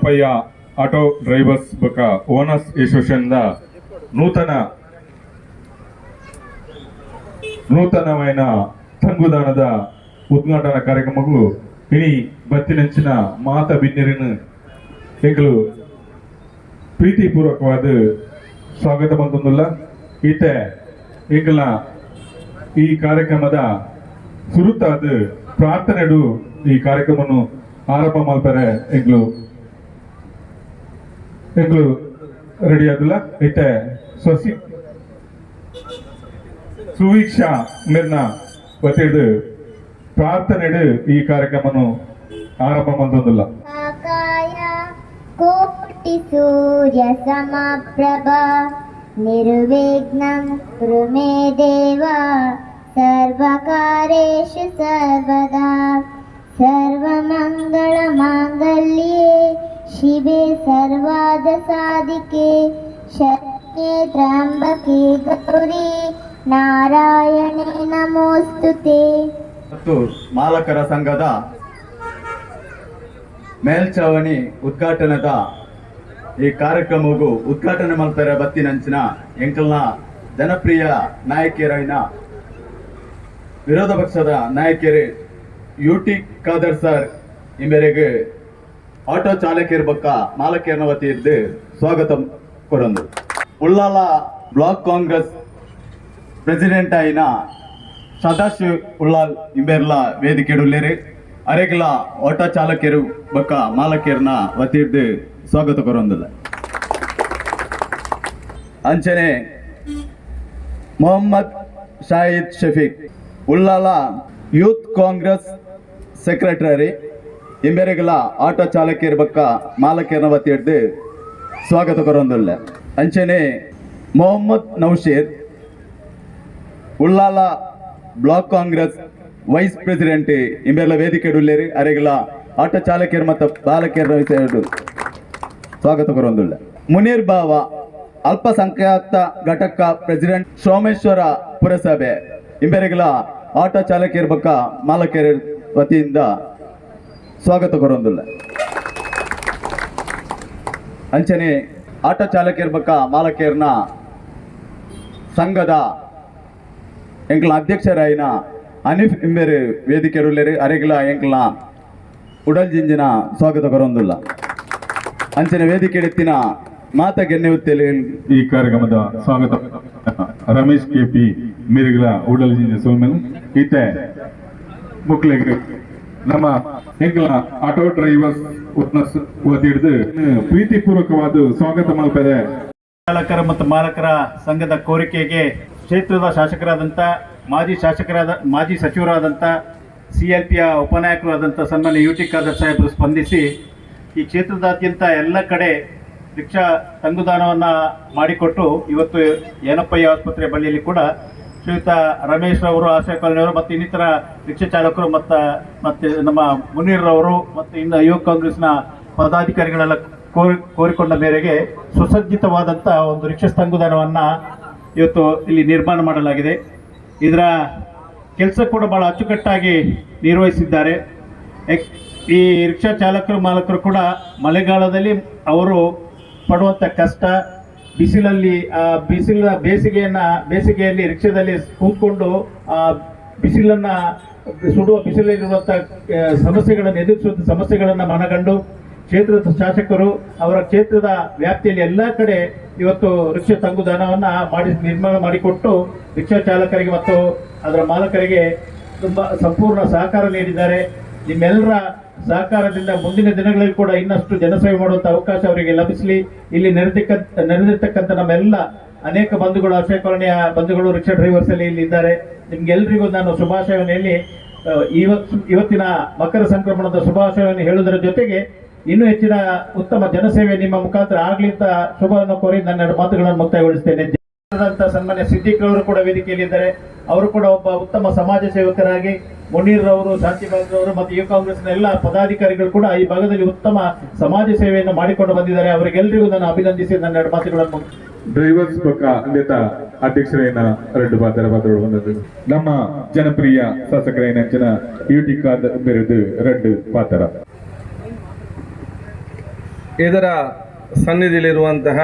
ಏನಪ್ಪಯ್ಯ auto drivers ಬೊಕ್ಕ owners association ನೂತನమైన ತಂಗುದಾನದ ಉದ್ಘಾಟನಾ ಕಾರ್ಯಕ್ರಮಕ್ಕೂ ಇನಿ ಬತ್ತಿನಂಚಿನ ಮಾತ ಬಿನ್ನಿರಿನ ಎಂಕಲು ಪ್ರೀತಿಪೂರ್ವಕವಾದ ಸ್ವಾಗತ ಬಂತಂದುಲ್ಲ ಈತೆ ಎಂಕಲ್ನ ಈ ಕಾರ್ಯಕ್ರಮದ ಸುರುತಾದ ಪ್ರಾರ್ಥನೆಡು ಈ ಕಾರ್ಯಕ್ರಮವನ್ನು ಆರಂಭ ಮಾಡ್ತಾರೆ ಎಂಗ್ಲು ರೆಡಿ ಆದಿಲ್ಲ ಐತೆ ಸುವೀಕ್ಷಾ ಮೇರ್ನ ಒತ್ತಿಡ್ದು ಪ್ರಾರ್ಥನೆಡು ಈ ಕಾರ್ಯಕ್ರಮವನ್ನು ಆರಂಭ ಮಾಡ್ತಂದಿಲ್ಲ. ಕೋಟಿ ಸೂರ್ಯ ಸಮಪ್ರಭ ನಿರ್ವಿಘ್ನಂ ಕುರು ಮೇ ದೇವ ಸರ್ವಕಾರ್ಯೇಷು ಸರ್ವದಾ ಸರ್ವಮಂಗಳ ಮಾಂಗಲ್ಯೆ ಶಿವೆ ಸರ್ವಾದ ಸಾಧಿಕೆ ಶರಣ್ಯೆ ತ್ರ್ಯಂಬಕೆ ಗೌರಿ ನಾರಾಯಣೇ ನಮೋಸ್ತುತೆ. ಮತ್ತು ಮಾಲಕರ ಸಂಘದ ಮೇಲ್ಚಾವಣಿ ಉದ್ಘಾಟನದ ಈ ಕಾರ್ಯಕ್ರಮವು ಉದ್ಘಾಟನೆ ಮಾಡ್ತಾರೆ ಬತ್ತಿನಂಚಿನ ಎಂಕಲ್ನ ಜನಪ್ರಿಯ ನಾಯಕಿಯರಿನ ವಿರೋಧ ಪಕ್ಷದ ನಾಯಕಿಯರು ಯುಟಿ ಖಾದರ್ ಸರ್ ಈ ಮೇರೆಗೆ ಆಟೋ ಚಾಲಕಿಯರ ಬೊಕ್ಕ ಮಾಲಕಿಯರ್ನ ವತಿಯಿಂದ ಸ್ವಾಗತ ಕೊಡೊಂದು. ಉಳ್ಳಾಲ ಬ್ಲಾಕ್ ಕಾಂಗ್ರೆಸ್ ಪ್ರೆಸಿಡೆಂಟ್ అయిన ಸದಾಶಿವ್ ಉಳ್ಳಾಲ್ ಇಂಬೇರ್ಲ ವೇದಿಕೆಡುಲ್ಲೇರಿ ಅರೆಗ್ಲ ಆಟೋ ಚಾಲಕಿಯರು ಬೊಕ್ಕ ಮಾಲಕಿಯರ್ನ ವತಿಯಿಂದ ಸ್ವಾಗತ ಕೊರೊಂದಿಲ್ಲ. ಅಂಚನೆ ಮೊಹಮ್ಮದ್ ಶಾಹಿದ್ ಶಫೀಕ್ ಉಳ್ಳಾಲ ಯೂತ್ ಕಾಂಗ್ರೆಸ್ ಸೆಕ್ರೆಟರಿ ಇಂಬೇರೆಗಲ ಆಟೋ ಚಾಲಕಿಯರ ಬೊಕ್ಕ ಮಾಲಕಿಯರ್ನ ವತಿಯಿಂದ ಸ್ವಾಗತ ಕೊರೊಂದಿಲ್ಲ. ಅಂಚನೆ Mohammed Nausheer Ullal block Congress vice president ಇಂಬೆಲ್ಲ ವೇದಿಕೆ ಉಳ್ಳೇರಿ ಅರೆಗಲ ಆಟೋ ಚಾಲಕಿಯರು ಮತ್ತು ಬಾಲಕಿಯರ ಸ್ವಾಗತ ಕೊರೊಂದುಳ್ಳ. ಮುನೀರ್ ಬಾವ ಅಲ್ಪಸಂಖ್ಯಾತ ಘಟಕ ಪ್ರೆಸಿಡೆಂಟ್ ಸೋಮೇಶ್ವರ ಪುರಸಭೆ ಇಂಬೆರೆಗಲ ಆಟೋ ಚಾಲಕಿಯರ ಬೊಕ್ಕ ಮಾಲಕಿಯರ ವತಿಯಿಂದ ಸ್ವಾಗತ ಕೊರೊಂದುಳ್ಳ. ಅಂಚನೆ ಆಟೋ ಚಾಲಕಿಯರ ಬೊಕ್ಕ ಮಾಲಕಿಯರ್ನ ಸಂಘದ ಎಂಕ್ಲ ಅಧ್ಯಕ್ಷರಾಯಿನ ಅನೀಫ್ ಇಂಬೇರು ವೇದಿಕೆ ಉಳ್ಳೇರಿ ಅರೆಗ್ಲ ಎಂಕ್ಲ ಉಡಲ್ ಜಿಂಜಿನ ಸ್ವಾಗತ ಕೊರೊಂದುಲ್ಲ. ಅಂಚನೆ ವೇದಿಕೆ ಎತ್ತಿನ ಮಾತ ಗೆನ್ನೆವುತ್ತೇಲಿ ಈ ಕಾರ್ಯಕ್ರಮದ ಸ್ವಾಗತ ರಮೇಶ್ ಕೆಪಿ ಮಿರಿಗಲ ಉಡಲ್ ಜಿಂಜ ಸೋಮೆನು ಈತೆ ಮುಕ್ಲೆಗೆ ನಮ್ಮ ಎಂಕ್ಲ ಆಟೋ ಡ್ರೈವರ್ಸ್ ವತಿಡ್ದು ಪ್ರೀತಿಪೂರ್ವಕವಾದ ಸ್ವಾಗತ ಮಾಡ್ತಾರೆ. ಚಾಲಕರ ಮತ್ತು ಮಾಲಕರ ಸಂಘದ ಕೋರಿಕೆಗೆ ಕ್ಷೇತ್ರದ ಶಾಸಕರಾದಂಥ ಮಾಜಿ ಸಚಿವರಾದಂಥ CLPಯ ಉಪನಾಯಕರಾದಂಥ ಸನ್ಮಾನ್ಯ ಯುಟಿ ಖಾದರ್ ಸಾಹೇಬರು ಸ್ಪಂದಿಸಿ ಈ ಕ್ಷೇತ್ರದಾದ್ಯಂತ ಎಲ್ಲ ಕಡೆ ರಿಕ್ಷಾ ತಂಗುದಾನವನ್ನು ಮಾಡಿಕೊಟ್ಟು ಇವತ್ತು ಏನಪ್ಪಯ್ಯ ಆಸ್ಪತ್ರೆ ಬಳಿಯಲ್ಲಿ ಕೂಡ ಶ್ರೀಯುತ ರಮೇಶ್ ರವರು, ಆಶಾ ಕಾಲನಿಯವರು ಮತ್ತು ಇನ್ನಿತರ ರಿಕ್ಷಾ ಚಾಲಕರು ಮತ್ತು ನಮ್ಮ ಮುನೀರ್ರವರು ಮತ್ತು ಇನ್ನು ಯುವ ಕಾಂಗ್ರೆಸ್ನ ಪದಾಧಿಕಾರಿಗಳೆಲ್ಲ ಕೋರಿಕೊಂಡ ಮೇರೆಗೆ ಸುಸಜ್ಜಿತವಾದಂಥ ಒಂದು ರಿಕ್ಷಾ ತಂಗುದಾನವನ್ನು ಇವತ್ತು ಇಲ್ಲಿ ನಿರ್ಮಾಣ ಮಾಡಲಾಗಿದೆ. ಇದರ ಕೆಲಸ ಕೂಡ ಭಾಳ ಅಚ್ಚುಕಟ್ಟಾಗಿ ನಿರ್ವಹಿಸಿದ್ದಾರೆ. ಈ ರಿಕ್ಷಾ ಚಾಲಕರು ಮಾಲಕರು ಕೂಡ ಮಳೆಗಾಲದಲ್ಲಿ ಅವರು ಪಡುವಂಥ ಕಷ್ಟ, ಬಿಸಿಲಲ್ಲಿ ಬೇಸಿಗೆಯಲ್ಲಿ ರಿಕ್ಷಾದಲ್ಲಿ ಕೂತ್ಕೊಂಡು ಸುಡುವ ಬಿಸಿಲಲ್ಲಿರುವಂಥ ಸಮಸ್ಯೆಗಳನ್ನು ಎದುರಿಸುವಂಥ ಸಮಸ್ಯೆಗಳನ್ನು ಮನಗಂಡು ಕ್ಷೇತ್ರದ ಶಾಸಕರು ಅವರ ಕ್ಷೇತ್ರದ ವ್ಯಾಪ್ತಿಯಲ್ಲಿ ಎಲ್ಲ ಕಡೆ ಇವತ್ತು ರಿಕ್ಷಾ ತಂಗುದಾನವನ್ನು ನಿರ್ಮಾಣ ಮಾಡಿಕೊಟ್ಟು ರಿಕ್ಷಾ ಚಾಲಕರಿಗೆ ಮತ್ತು ಅದರ ಮಾಲಕರಿಗೆ ತುಂಬ ಸಂಪೂರ್ಣ ಸಹಕಾರ ನೀಡಿದ್ದಾರೆ. ನಿಮ್ಮೆಲ್ಲರ ಸಹಕಾರದಿಂದ ಮುಂದಿನ ದಿನಗಳಲ್ಲಿ ಕೂಡ ಇನ್ನಷ್ಟು ಜನಸೇವೆ ಮಾಡುವಂಥ ಅವಕಾಶ ಅವರಿಗೆ ಲಭಿಸಲಿ. ಇಲ್ಲಿ ನೆರೆದಿರ್ತಕ್ಕಂಥ ನಮ್ಮೆಲ್ಲ ಅನೇಕ ಬಂಧುಗಳು, ಆಶ್ರಯ ಕಾಲೋನಿಯ ಬಂಧುಗಳು, ರಿಕ್ಷಾ ಡ್ರೈವರ್ಸ್ ಅಲ್ಲಿ ಇಲ್ಲಿ ಇದ್ದಾರೆ. ನಿಮ್ಗೆಲ್ರಿಗೂ ನಾನು ಶುಭಾಶಯವನ್ನು ಹೇಳಿ ಇವತ್ತಿನ ಮಕರ ಸಂಕ್ರಮಣದ ಶುಭಾಶಯವನ್ನು ಹೇಳುವುದರ ಜೊತೆಗೆ ಇನ್ನೂ ಹೆಚ್ಚಿನ ಉತ್ತಮ ಜನಸೇವೆ ನಿಮ್ಮ ಮುಖಾಂತರ ಆಗ್ಲಿ ಅಂತ ಶುಭವನ್ನು ಕೋರಿ ನನ್ನ ಮಾತುಗಳನ್ನು ಮುಕ್ತಾಯಗೊಳಿಸ್ತೇನೆ. ಸನ್ಮಾನ್ಯ ಸಿದ್ದಿಕ್ ಅವರು ಕೂಡ ವೇದಿಕೆಯಲ್ಲಿದ್ದಾರೆ. ಅವರು ಕೂಡ ಒಬ್ಬ ಉತ್ತಮ ಸಮಾಜ ಸೇವಕರಾಗಿ ಮುನೀರ್ರವರು, ಶಾಂತಿಬಾಗ್ರವರು ಮತ್ತು ಯುವ ಕಾಂಗ್ರೆಸ್ನ ಎಲ್ಲ ಪದಾಧಿಕಾರಿಗಳು ಕೂಡ ಈ ಭಾಗದಲ್ಲಿ ಉತ್ತಮ ಸಮಾಜ ಸೇವೆಯನ್ನು ಮಾಡಿಕೊಂಡು ಬಂದಿದ್ದಾರೆ. ಅವರಿಗೆಲ್ಲರಿಗೂ ನಾನು ಅಭಿನಂದಿಸಿ ನನ್ನ ಎರಡು ಮಾತುಗಳನ್ನು ಡ್ರೈವರ್ಸ್ ಪಕ್ಕ ಅಧ್ಯಕ್ಷರೇನ ಎರಡು ಪಾತ್ರಗಳು ಬಂದದ್ದು. ನಮ್ಮ ಜನಪ್ರಿಯ ಶಾಸಕರೇನ ಯುಟಿ ಖಾದರ್ ಬೆರೆದು ಎರಡು ಪಾತ್ರ ಇದರ ಸನ್ನಿಧಿಯಲ್ಲಿರುವಂತಹ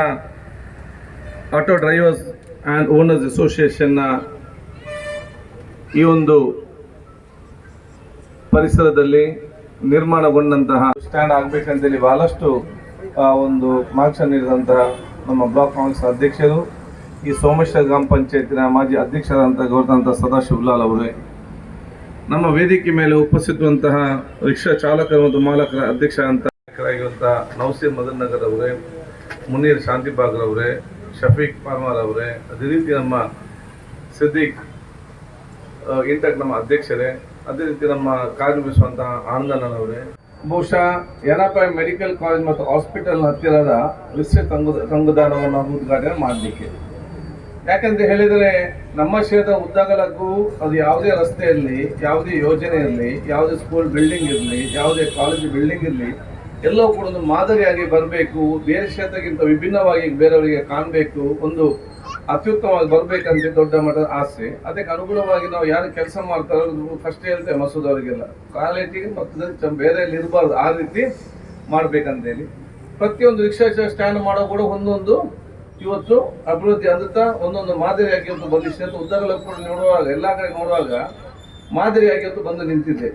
ಆಟೋ ಡ್ರೈವರ್ಸ್ ಆ್ಯಂಡ್ ಓನರ್ಸ್ ಅಸೋಸಿಯೇಷನ್ನ ಈ ಒಂದು ಪರಿಸರದಲ್ಲಿ ನಿರ್ಮಾಣಗೊಂಡಂತಹ ಸ್ಟ್ಯಾಂಡ್ ಆಗಬೇಕಂತೇಳಿ ಬಹಳಷ್ಟು ಒಂದು ಮಾರ್ಕ್ಸ್ ನೀಡಿದಂತಹ ನಮ್ಮ ಬ್ಲಾಕ್ ಕಾಂಗ್ರೆಸ್ ಅಧ್ಯಕ್ಷರು, ಈ ಸೋಮೇಶ್ವರ ಗ್ರಾಮ ಪಂಚಾಯತಿನ ಮಾಜಿ ಅಧ್ಯಕ್ಷರಾದಂಥ ಗೌರವಾಂತ ಸದಾಶಿವ ಲಾಲ್ ಅವರೇ, ನಮ್ಮ ವೇದಿಕೆ ಮೇಲೆ ಉಪಸ್ಥಿತವಂತಹ ರಿಕ್ಷಾ ಚಾಲಕರು ಮತ್ತು ಮಾಲಕರ ಅಧ್ಯಕ್ಷರಾಗಿರುವಂತಹ ನೌಸೀರ್ ಮದನ್ ನಗರ್ ಅವರೇ, ಮುನೀರ್ ಶಾಂತಿಬಾಗ್ರ ಅವರೇ, ಶಫೀಕ್ ಪಾರ್ಮಾರ್ ಅವರೇ, ಅದೇ ರೀತಿ ನಮ್ಮ ಸಿದ್ದಿಕ್ ಇಂಟಕ್ ನಮ್ಮ ಅಧ್ಯಕ್ಷರೇ, ಅದೇ ರೀತಿ ನಮ್ಮ ಕಾರ್ಯನಿರ್ವಹಿಸುವಂತಹ ಆನಂದನ್ ಅವರೇ, ಬಹುಶಃ ಯನಪಾಯ ಮೆಡಿಕಲ್ ಕಾಲೇಜ್ ಮತ್ತು ಹಾಸ್ಪಿಟಲ್ ಹತ್ತಿರದ ವಿಶ್ವ ತಂಗುದಾಣವನ್ನು ಉದ್ಘಾಟನೆ ಮಾಡಲಿಕ್ಕೆ. ಯಾಕಂತ ಹೇಳಿದರೆ ನಮ್ಮ ಕ್ಷೇತ್ರ ಉದ್ದಾಗಲಕ್ಕೂ ಅದು ಯಾವುದೇ ರಸ್ತೆ ಇರಲಿ, ಯಾವುದೇ ಯೋಜನೆ ಇರಲಿ, ಯಾವುದೇ ಸ್ಕೂಲ್ ಬಿಲ್ಡಿಂಗ್ ಇರಲಿ, ಯಾವುದೇ ಕಾಲೇಜ್ ಬಿಲ್ಡಿಂಗ್ ಇರಲಿ, ಎಲ್ಲವೂ ಕೂಡ ಒಂದು ಮಾದರಿಯಾಗಿ ಬರಬೇಕು, ಬೇರೆ ಕ್ಷೇತ್ರಕ್ಕಿಂತ ವಿಭಿನ್ನವಾಗಿ ಬೇರೆಯವರಿಗೆ ಕಾಣಬೇಕು, ಒಂದು ಅತ್ಯುತ್ತಮವಾಗಿ ಬರಬೇಕಂತ ದೊಡ್ಡ ಮಟ್ಟದ ಆಸೆ. ಅದಕ್ಕೆ ಅನುಗುಣವಾಗಿ ನಾವು ಯಾರು ಕೆಲಸ ಮಾಡ್ತಾರೋ ಫಸ್ಟ್ ಹೇಳ್ತೇವೆ ಮಸೂದ್ ಅವರಿಗೆಲ್ಲ ಕ್ವಾಲಿಟಿ ಮತ್ತು ಬೇರೆಯಲ್ಲಿ ಇರಬಾರ್ದು, ಆ ರೀತಿ ಮಾಡ್ಬೇಕಂತೇಳಿ ಪ್ರತಿಯೊಂದು ರಿಕ್ಷಾ ಸ್ಟ್ಯಾಂಡ್ ಮಾಡೋ ಕೂಡ ಒಂದೊಂದು ಇವತ್ತು ಅಭಿವೃದ್ಧಿ ಅಂದುತ್ತಾ ಒಂದೊಂದು ಮಾದರಿಯಾಗಿ ಇವತ್ತು ಭವಿಷ್ಯ ಉದ್ದಗಲ ಕೂಡ ನೋಡುವಾಗ ಎಲ್ಲ ಕಡೆ ನೋಡುವಾಗ ಮಾದರಿಯಾಗಿ ಇವತ್ತು ಬಂದು ನಿಂತಿದೆ.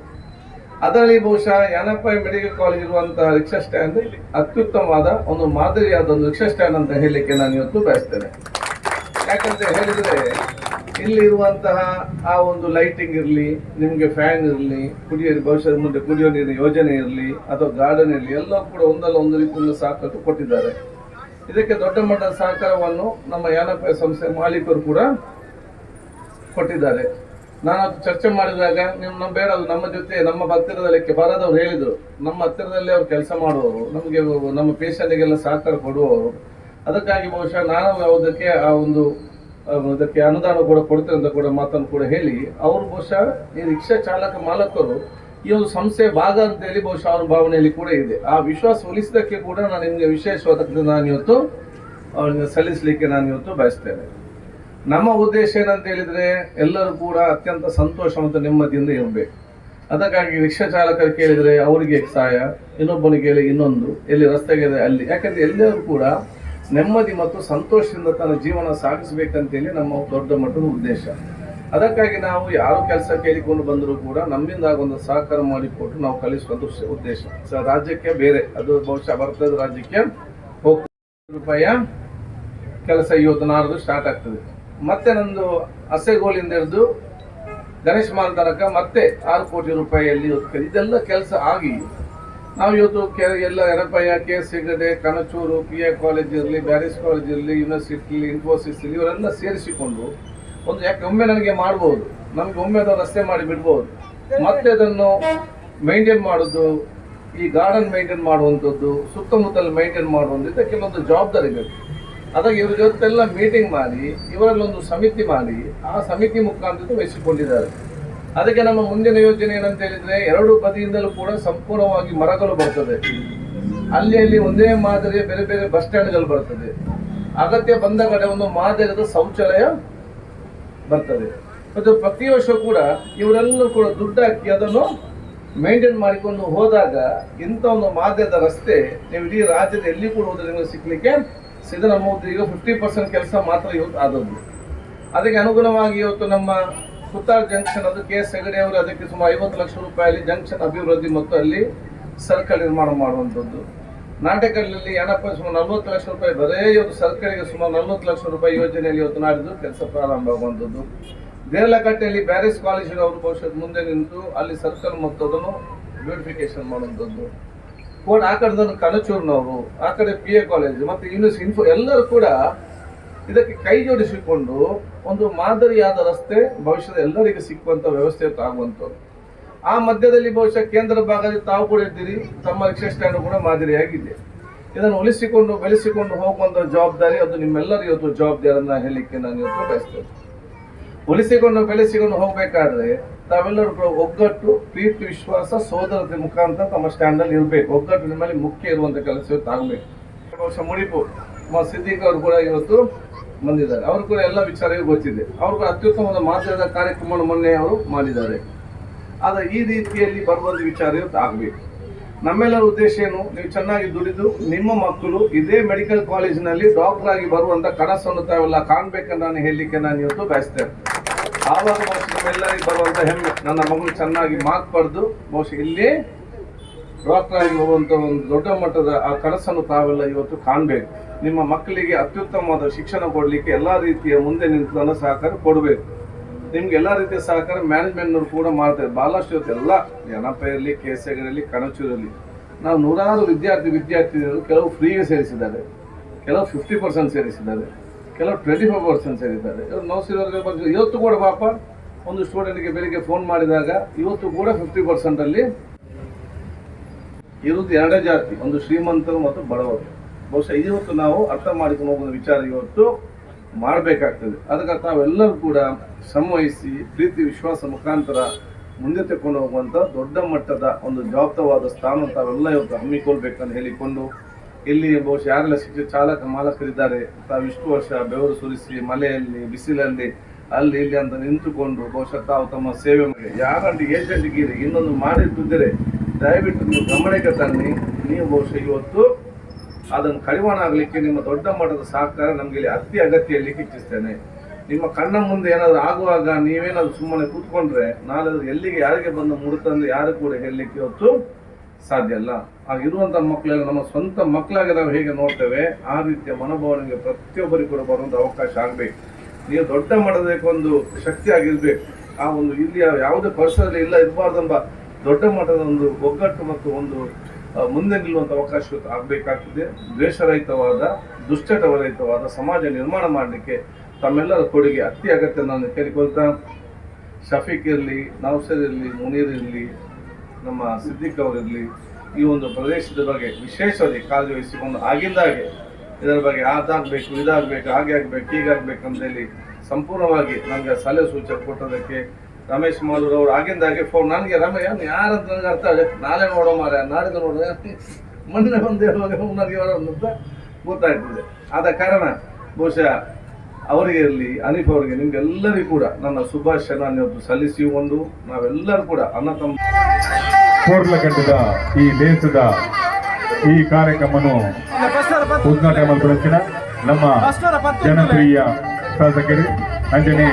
ಅದರಲ್ಲಿ ಬಹುಶಃ ಯನಪಾಯ ಮೆಡಿಕಲ್ ಕಾಲೇಜ್ ಇರುವಂತಹ ರಿಕ್ಷಾ ಸ್ಟ್ಯಾಂಡ್ ಅತ್ಯುತ್ತಮವಾದ ಒಂದು ಮಾದರಿಯಾದ ಒಂದು ರಿಕ್ಷಾ ಸ್ಟ್ಯಾಂಡ್ ಅಂತ ಹೇಳಲಿಕ್ಕೆ ನಾನು ಇವತ್ತು ಬಯಸ್ತೇನೆ. ಯಾಕಂತ ಹೇಳಿದರೆ ಇಲ್ಲಿರುವಂತಹ ಆ ಒಂದು ಲೈಟಿಂಗ್ ಇರಲಿ, ನಿಮಗೆ ಫ್ಯಾನ್ ಇರಲಿ, ಭವಿಷ್ಯದ ಮುಂದೆ ಕುಡಿಯೋ ನೀರಿನ ಯೋಜನೆ ಇರಲಿ ಅಥವಾ ಗಾರ್ಡನ್ ಇರಲಿ, ಎಲ್ಲ ಕೂಡ ಒಂದಲ್ಲ ಒಂದು ರೀತಿಯಿಂದ ಸಾಕಷ್ಟು ಕೊಟ್ಟಿದ್ದಾರೆ. ಇದಕ್ಕೆ ದೊಡ್ಡ ಮಟ್ಟದ ಸಹಕಾರವನ್ನು ನಮ್ಮ ಯಾನಪಾಯ ಸಂಸ್ಥೆ ಮಾಲೀಕರು ಕೂಡ ಕೊಟ್ಟಿದ್ದಾರೆ. ನಾನು ಅದು ಚರ್ಚೆ ಮಾಡಿದಾಗ ನಮ್ಮ ಬೇಡ, ನಮ್ಮ ಜೊತೆ ನಮ್ಮ ಹತ್ತಿರದಲ್ಲಿಕ್ಕೆ ಬರದವ್ರು ಹೇಳಿದರು, ನಮ್ಮ ಹತ್ತಿರದಲ್ಲಿ ಅವ್ರು ಕೆಲಸ ಮಾಡುವವರು, ನಮಗೆ ನಮ್ಮ ಪೇಷಂಟ್ಗೆಲ್ಲ ಸಹಕಾರ ಕೊಡುವವರು, ಅದಕ್ಕಾಗಿ ಬಹುಶಃ ನಾನು ಯಾವುದಕ್ಕೆ ಆ ಒಂದು ಅದಕ್ಕೆ ಅನುದಾನ ಕೂಡ ಕೊಡ್ತೇನೆ ಅಂತ ಕೂಡ ಮಾತನ್ನು ಕೂಡ ಹೇಳಿ ಅವರು ಬಹುಶಃ ಈ ರಿಕ್ಷಾ ಚಾಲಕ ಮಾಲಕರು ಈ ಒಂದು ಸಂಸ್ಥೆಯ ಭಾಗ ಅಂತೇಳಿ ಬಹುಶಃ ಅವ್ರ ಭಾವನೆಯಲ್ಲಿ ಕೂಡ ಇದೆ. ಆ ವಿಶ್ವಾಸ ಉಳಿಸಿದಕ್ಕೆ ಕೂಡ ನಾನು ನಿಮಗೆ ವಿಶೇಷವಾದ ನಾನು ಇವತ್ತು ಅವ್ರಿಗೆ ಸಲ್ಲಿಸಲಿಕ್ಕೆ ನಾನು ಇವತ್ತು ಬಯಸ್ತೇನೆ. ನಮ್ಮ ಉದ್ದೇಶ ಏನಂತ ಹೇಳಿದರೆ ಎಲ್ಲರೂ ಕೂಡ ಅತ್ಯಂತ ಸಂತೋಷ ಮತ್ತು ನೆಮ್ಮದಿಯಿಂದ ಇರಬೇಕು. ಅದಕ್ಕಾಗಿ ರಿಕ್ಷಾ ಚಾಲಕರು ಕೇಳಿದರೆ ಅವರಿಗೆ ಸಹಾಯ, ಇನ್ನೊಬ್ಬನಿಗೆ ಹೇಳಿ ಇನ್ನೊಂದು, ಎಲ್ಲಿ ರಸ್ತೆಗೆ ಅಲ್ಲಿ, ಯಾಕಂದರೆ ಎಲ್ಲರೂ ಕೂಡ ನೆಮ್ಮದಿ ಮತ್ತು ಸಂತೋಷದಿಂದ ತನ್ನ ಜೀವನ ಸಾಗಿಸಬೇಕಂತೇಳಿ ನಮ್ಮ ದೊಡ್ಡ ಮಟ್ಟದ ಉದ್ದೇಶ. ಅದಕ್ಕಾಗಿ ನಾವು ಯಾರು ಕೆಲಸ ಕೇಳಿಕೊಂಡು ಬಂದರೂ ಕೂಡ ನಮ್ಮಿಂದ ಒಂದು ಸಹಕಾರ ಮಾಡಿಕೊಟ್ಟು ನಾವು ಕಲಿಸುವಂಥ ಉದ್ದೇಶ. ರಾಜ್ಯಕ್ಕೆ ಬೇರೆ ಅದು ಬಹುಶಃ ಭಾರತದ ರಾಜ್ಯಕ್ಕೆ ರೂಪಾಯಿಯ ಕೆಲಸ ಇವತ್ತು ನಾಡ್ದು ಸ್ಟಾರ್ಟ್ ಆಗ್ತದೆ. ಮತ್ತೆ ನಂದು ಹಸೆಗೋಲಿಂದ ಹಿಡಿದು ಗಣೇಶ್ ಮಾಲ್ ತನಕ ಮತ್ತೆ 6 ಕೋಟಿ ರೂಪಾಯಿಯಲ್ಲಿ ಇದೆಲ್ಲ ಕೆಲಸ ಆಗಿ ನಾವು ಇವತ್ತು ಎಲ್ಲ ಯನಪಾಯ, KS Heggade, Kanachur, PI college ಇರಲಿ, ಬ್ಯಾರಿಸ್ ಕಾಲೇಜ್ ಇರಲಿ, ಯೂನಿವರ್ಸಿಟಿ, ಇನ್ಫೋಸಿಸ್ ಇರಲಿ, ಇವರೆಲ್ಲ ಸೇರಿಸಿಕೊಂಡು ಒಂದು ಯಾಕೆ ಒಮ್ಮೆ ನನಗೆ ಮಾಡ್ಬೋದು, ನಮ್ಗೆ ಒಮ್ಮೆ ಅದನ್ನು ರಸ್ತೆ ಮಾಡಿ ಬಿಡ್ಬೋದು, ಮತ್ತೆ ಅದನ್ನು ಮೇಂಟೈನ್ ಮಾಡೋದು, ಈ ಗಾರ್ಡನ್ ಮೇಂಟೈನ್ ಮಾಡುವಂಥದ್ದು, ಸುತ್ತಮುತ್ತಲು ಮೇಂಟೈನ್ ಮಾಡುವಂಥ ಇದಕ್ಕೆ ಕೆಲವೊಂದು ಜವಾಬ್ದಾರಿ ಬೇಕು. ಅದಕ್ಕೆ ಇವ್ರ ಜೊತೆಲ್ಲ ಮೀಟಿಂಗ್ ಮಾಡಿ ಇವರಲ್ಲೊಂದು ಸಮಿತಿ ಮಾಡಿ ಆ ಸಮಿತಿ ಮುಖಾಂತರ ವಹಿಸಿಕೊಂಡಿದ್ದಾರೆ. ಅದಕ್ಕೆ ನಮ್ಮ ಮುಂದಿನ ಯೋಜನೆ ಏನಂತ ಹೇಳಿದ್ರೆ 2 ಬದಿಯಿಂದಲೂ ಕೂಡ ಸಂಪೂರ್ಣವಾಗಿ ಮರಗಳು ಬರ್ತದೆ. ಅಲ್ಲಿ ಒಂದೇ ಮಾದರಿಯ ಬೇರೆ ಬೇರೆ ಬಸ್ ಸ್ಟ್ಯಾಂಡ್ಗಳು ಬರ್ತದೆ. ಅಗತ್ಯ ಬಂದ ಕಡೆ ಒಂದು ಮಾದರಿಯಾದ ಶೌಚಾಲಯ ಬರ್ತದೆ. ಮತ್ತು ಪ್ರತಿ ವರ್ಷ ಕೂಡ ಇವರೆಲ್ಲರೂ ಕೂಡ ದುಡ್ಡು ಹಾಕಿ ಅದನ್ನು ಮೇಂಟೈನ್ ಮಾಡಿಕೊಂಡು ಹೋದಾಗ ಇಂಥ ಒಂದು ಮಾದರಿಯಾದ ರಸ್ತೆ ನೀವು ಇಡೀ ರಾಜ್ಯದ ಎಲ್ಲಿ ಕೂಡ ಹೋದ್ರೆ ನಿಮಗೆ ಸಿಗ್ಲಿಕ್ಕೆ ಸಿದ್ಧ. ನಮ್ಮ ಈಗ 50% ಕೆಲಸ ಮಾತ್ರ ಇವತ್ತು ಆದದ್ದು. ಅದಕ್ಕೆ ಅನುಗುಣವಾಗಿ ಇವತ್ತು ನಮ್ಮ ಸುತ್ತಾರ್ ಜಂಕ್ಷನ್ ಅದು KS ಹೆಗಡೆ ಅವರು ಅದಕ್ಕೆ ಸುಮಾರು 50 ಲಕ್ಷ ರೂಪಾಯಿಯಲ್ಲಿ ಜಂಕ್ಷನ್ ಅಭಿವೃದ್ಧಿ ಮತ್ತು ಅಲ್ಲಿ ಸರ್ಕಲ್ ನಿರ್ಮಾಣ ಮಾಡುವಂಥದ್ದು. ನಾಟಕದಲ್ಲಿ ಏನಪ್ಪ ಸುಮಾರು 40 ಲಕ್ಷ ರೂಪಾಯಿ ಬರೇ ಇವತ್ತು ಸರ್ಕಲ್ಗೆ ಸುಮಾರು 40 ಲಕ್ಷ ರೂಪಾಯಿ ಯೋಜನೆಯಲ್ಲಿ ಇವತ್ತು ನಾಡಿದ್ದು ಕೆಲಸ ಪ್ರಾರಂಭ ಆಗುವಂಥದ್ದು. ದೇರಳಕಟ್ಟೆಯಲ್ಲಿ ಬ್ಯಾರಿಸ್ ಕಾಲೇಜಿನವರು ಬಹುಶಃ ಮುಂದೆ ನಿಂತು ಅಲ್ಲಿ ಸರ್ಕಲ್ ಮತ್ತು ಅದನ್ನು ಬ್ಯೂಟಿಫಿಕೇಶನ್ ಮಾಡುವಂಥದ್ದು. ಕೋಡ್ ಆ ಕಡೆದನ್ನು ಕನಚೂರಿನವರು, ಆ ಕಡೆ PI ಕಾಲೇಜ್ ಮತ್ತು ಇನ್ಫೋ ಎಲ್ಲರೂ ಕೂಡ ಇದಕ್ಕೆ ಕೈ ಜೋಡಿಸಿಕೊಂಡು ಒಂದು ಮಾದರಿಯಾದ ರಸ್ತೆ ಭವಿಷ್ಯದ ಎಲ್ಲರಿಗೂ ಸಿಕ್ಕುವಂಥ ವ್ಯವಸ್ಥೆ ಆಗುವಂಥದ್ದು. ಆ ಮಧ್ಯದಲ್ಲಿ ಬಹುಶಃ ಕೇಂದ್ರ ಭಾಗದಲ್ಲಿ ತಾವು ಕೂಡ ಇದ್ದೀರಿ, ತಮ್ಮ ರಿಕ್ಷಾ ಸ್ಟ್ಯಾಂಡ್ ಕೂಡ ಮಾದರಿಯಾಗಿದೆ. ಇದನ್ನು ಉಳಿಸಿಕೊಂಡು ಬೆಳೆಸಿಕೊಂಡು ಹೋಗುವಂಥ ಜವಾಬ್ದಾರಿ ಅದು ನಿಮ್ಮೆಲ್ಲರ ಇವತ್ತು ಜವಾಬ್ದಾರಿಯನ್ನು ಹೇಳಲಿಕ್ಕೆ ನಾನು ಇವತ್ತು ಬಯಸ್ತೇನೆ. ಉಳಿಸಿಕೊಂಡು ಬೆಳೆಸಿಕೊಂಡು ಹೋಗಬೇಕಾದ್ರೆ ತಾವೆಲ್ಲರೂ ಕೂಡ ಒಗ್ಗಟ್ಟು, ಪ್ರೀತಿ, ವಿಶ್ವಾಸ, ಸೋದರತೆ ಮುಖಾಂತರ ತಮ್ಮ ಸ್ಟ್ಯಾಂಡಲ್ಲಿ ಇರಬೇಕು. ಒಗ್ಗಟ್ಟು ನಿಮ್ಮಲ್ಲಿ ಮುಖ್ಯ ಇರುವಂಥ ಕೆಲಸ ಇವತ್ತು ಆಗಬೇಕು. ಬಹುಶಃ ಮುಡಿಪು ಸಿದ್ದಿಕ್ ಅವರು ಕೂಡ ಇವತ್ತು ಬಂದಿದ್ದಾರೆ. ಅವರು ಕೂಡ ಎಲ್ಲ ವಿಚಾರವೂ ಗೊತ್ತಿದೆ. ಅವರು ಕೂಡ ಅತ್ಯುತ್ತಮವಾದ ಮಾದರಿಯಾದ ಕಾರ್ಯಕ್ರಮವನ್ನು ಮೊನ್ನೆ ಅವರು ಮಾಡಿದ್ದಾರೆ. ಆದರೆ ಈ ರೀತಿಯಲ್ಲಿ ಬರುವಂಥ ವಿಚಾರ ಇವತ್ತು ಆಗಬೇಕು. ನಮ್ಮೆಲ್ಲರ ಉದ್ದೇಶ ಏನು, ನೀವು ಚೆನ್ನಾಗಿ ದುಡಿದು ನಿಮ್ಮ ಮಕ್ಕಳು ಇದೇ ಮೆಡಿಕಲ್ ಕಾಲೇಜಿನಲ್ಲಿ ಡಾಕ್ಟರ್ ಆಗಿ ಬರುವಂತ ಕನಸನ್ನು ತಾವೆಲ್ಲ ಕಾಣ್ಬೇಕಂತ ನಾನು ಹೇಳಲಿಕ್ಕೆ ನಾನು ಇವತ್ತು ಬಯಸ್ತೇನೆ. ಆವಾಗ ನಮ್ಮೆಲ್ಲರಿಗೆ ಬರುವಂತ ಹೆಮ್ಮೆ, ನನ್ನ ಮಗಳು ಚೆನ್ನಾಗಿ ಮಾರ್ಕ್ ಪಡೆದು ಬಹುಶಃ ಇಲ್ಲೇ ಡಾಕ್ಟರ್ ಆಗಿ ಹೋಗುವಂತ ಒಂದು ದೊಡ್ಡ ಮಟ್ಟದ ಆ ಕನಸನ್ನು ತಾವೆಲ್ಲ ಇವತ್ತು ಕಾಣಬೇಕು. ನಿಮ್ಮ ಮಕ್ಕಳಿಗೆ ಅತ್ಯುತ್ತಮವಾದ ಶಿಕ್ಷಣ ಕೊಡಲಿಕ್ಕೆ ಎಲ್ಲಾ ರೀತಿಯ ಮುಂದೆ ನಿಂತು ಸಹಕಾರ ಕೊಡಬೇಕು. ನಿಮ್ಗೆ ಎಲ್ಲಾ ರೀತಿಯ ಸಹಕಾರ ಮ್ಯಾನೇಜ್ಮೆಂಟ್ನವರು ಕೂಡ ಮಾಡ್ತಾರೆ. ಬಹಳಷ್ಟು ಇವತ್ತು ಎಲ್ಲ ಜನಪ ಇರಲಿ, ಕೇಸಗಿರಲಿ, ಕಣಚೂರಲ್ಲಿ ನಾವು ನೂರಾರು ವಿದ್ಯಾರ್ಥಿನಿಯರು ಕೆಲವು ಫ್ರೀಗೆ ಸೇರಿಸಿದ್ದಾರೆ, ಕೆಲವು 50% ಸೇರಿಸಿದ್ದಾರೆ, ಕೆಲವು 25% ಸೇರಿದ್ದಾರೆ. ಇವತ್ತು ನೌಸಿರೋರಿಗೆ ಇವತ್ತು ಕೂಡ ಪಾಪ ಒಂದು ಸ್ಟೂಡೆಂಟ್ಗೆ ಬೆಳಿಗ್ಗೆ ಫೋನ್ ಮಾಡಿದಾಗ ಇವತ್ತು ಕೂಡ 50% ಅಲ್ಲಿ ಇರುವುದು ಎರಡೇ ಜಾತಿ, ಒಂದು ಶ್ರೀಮಂತರು ಮತ್ತು ಬಡವರು. ಬಹುಶಃ ಇವತ್ತು ನಾವು ಅರ್ಥ ಮಾಡಿಕೊಂಡು ಹೋಗುವ ವಿಚಾರ ಇವತ್ತು ಮಾಡಬೇಕಾಗ್ತದೆ. ಅದಕ್ಕೆ ತಾವೆಲ್ಲರೂ ಕೂಡ ಶ್ರಮವಹಿಸಿ ಪ್ರೀತಿ ವಿಶ್ವಾಸ ಮುಖಾಂತರ ಮುಂದೆ ತೆಕ್ಕೊಂಡು ಹೋಗುವಂಥ ದೊಡ್ಡ ಮಟ್ಟದ ಒಂದು ಜವಾಬ್ದಾರವಾದ ಸ್ಥಾನ ತಾವೆಲ್ಲ ಇವತ್ತು ಹಮ್ಮಿಕೊಳ್ಬೇಕಂತ ಹೇಳಿಕೊಂಡು, ಇಲ್ಲಿ ಬಹುಶಃ ಯಾರೆಲ್ಲ ಶಿಕ್ಷಕ ಚಾಲಕ ಮಾಲಕರಿದ್ದಾರೆ ತಾವು ಇಷ್ಟು ವರ್ಷ ಬೆವರು ಸುರಿಸಿ ಮಳೆಯಲ್ಲಿ ಬಿಸಿಲಲ್ಲಿ ಅಲ್ಲಿ ಇಲ್ಲಿ ಅಂತ ನಿಂತುಕೊಂಡು ಬಹುಶಃ ತಾವು ತಮ್ಮ ಸೇವೆ ಮಾಡಿ ಯಾರಂటే ಏಜೆಂಟ್ಗಿರಿ ಇನ್ನೊಂದು ಮಾಡಿಟ್ಟಿದ್ದರೆ ದಯವಿಟ್ಟು ನೀವು ಗಮನಕ್ಕೆ ತನ್ನಿ. ನೀವು ಬಹುಶಃ ಇವತ್ತು ಅದನ್ನು ಕಡಿವಾಣ ಆಗಲಿಕ್ಕೆ ನಿಮ್ಮ ದೊಡ್ಡ ಮಟ್ಟದ ಸಹಕಾರ ನಮಗೆ ಇಲ್ಲಿ ಅತಿ ಅಗತ್ಯ ಹೇಳಲಿಕ್ಕೆ ಇಚ್ಛಿಸ್ತೇನೆ. ನಿಮ್ಮ ಕಣ್ಣ ಮುಂದೆ ಏನಾದರೂ ಆಗುವಾಗ ನೀವೇನಾದ್ರು ಸುಮ್ಮನೆ ಕೂತ್ಕೊಂಡ್ರೆ ನಾಳೆ ಎಲ್ಲಿಗೆ ಯಾರಿಗೆ ಬಂದು ಮುಡುತ್ತಂದ್ರೆ ಯಾರು ಕೂಡ ಹೇಳಲಿಕ್ಕೆ ಇವತ್ತು ಸಾಧ್ಯ ಅಲ್ಲ. ಆಗಿರುವಂಥ ಮಕ್ಕಳೆಲ್ಲ ನಮ್ಮ ಸ್ವಂತ ಮಕ್ಕಳಾಗಿ ನಾವು ಹೇಗೆ ನೋಡ್ತೇವೆ ಆ ರೀತಿಯ ಮನೋಭಾವನೆಗೆ ಪ್ರತಿಯೊಬ್ಬರಿಗೂ ಕೂಡ ಬರುವಂಥ ಅವಕಾಶ ಆಗಬೇಕು. ನೀವು ದೊಡ್ಡ ಮಟ್ಟದಕ್ಕೊಂದು ಶಕ್ತಿ ಆಗಿರ್ಬೇಕು. ಆ ಒಂದು ಇಲ್ಲಿ ಯಾವುದೇ ಪರಿಸರದಲ್ಲಿ ಇಲ್ಲ ಇರಬಾರ್ದೆಂಬ ದೊಡ್ಡ ಮಟ್ಟದ ಒಂದು ಒಗ್ಗಟ್ಟು ಮತ್ತು ಒಂದು ಮುಂದೆ ನಿಲ್ಲುವಂಥ ಅವಕಾಶ ಆಗಬೇಕಾಗ್ತದೆ. ದ್ವೇಷರಹಿತವಾದ ದುಶ್ಚಟರಹಿತವಾದ ಸಮಾಜ ನಿರ್ಮಾಣ ಮಾಡಲಿಕ್ಕೆ ತಮ್ಮೆಲ್ಲರ ಕೊಡುಗೆ ಅತಿ ಅಗತ್ಯ ನಾನು ಕೇಳಿಕೊಳ್ತಾ, ಶಫೀಕ್ ಇರಲಿ, ನೌಸರ್ ಇರಲಿ, ಮುನೀರ್ ಇರಲಿ, ನಮ್ಮ ಸಿದ್ದಿಕ್ ಅವರಿರಲಿ, ಈ ಒಂದು ಪ್ರದೇಶದ ಬಗ್ಗೆ ವಿಶೇಷವಾಗಿ ಕಾಳಜಿ ವಹಿಸಿಕೊಂಡು ಆಗಿಂದಾಗೆ ಇದರ ಬಗ್ಗೆ ಅದಾಗಬೇಕು, ಇದಾಗಬೇಕು, ಹಾಗೆ ಆಗಬೇಕು, ಹೀಗಾಗಬೇಕು ಅಂತೇಳಿ ಸಂಪೂರ್ಣವಾಗಿ ನಮಗೆ ಸಲಹೆ ಸೂಚನೆ ಕೊಟ್ಟದಕ್ಕೆ ರಮೇಶ್ ಮಾಲೂರ್ ಅವರು ಆಗಿಂದಾಗೆ ಫೋನ್ ನನಗೆ ರಮೇಶ್ ಯಾರಂತ ನನಗೆ ಅರ್ಥ ಆಗುತ್ತೆ, ನಾಳೆ ನೋಡೋ ಮಾರ ನಾಡಿದ್ದು ನೋಡೋ ಮೊನ್ನೆ ಒಂದು ಹೇಳುವಾಗ ನನಗೆ ಅಂತ ಗೊತ್ತಾಗ್ತದೆ. ಆದ ಕಾರಣ ಬಹುಶಃ ಅವರಿಗೆ ಇರಲಿ, ಅನೀಫ್ ಅವರಿಗೆ, ನಿಮ್ಗೆಲ್ಲರಿಗೂ ಕೂಡ ನನ್ನ ಶುಭಾಶಯ ಇವತ್ತು ಸಲ್ಲಿಸಿ ಒಂದು ನಾವೆಲ್ಲರೂ ಕೂಡ ಅಣ್ಣ ತಮ್ಮ ಕೋರ್ಲಗಡ್ಡದ ಈ ದೇಶದ ಈ ಕಾರ್ಯಕ್ರಮವನ್ನು ಉದ್ಘಾಟನೆ ಮಾಡಿಕೊಳ್ಳುತ್ತಿನ ನಮ್ಮ ಜನಪ್ರಿಯ ಶಾಸಕರು ಅಂಜನೇ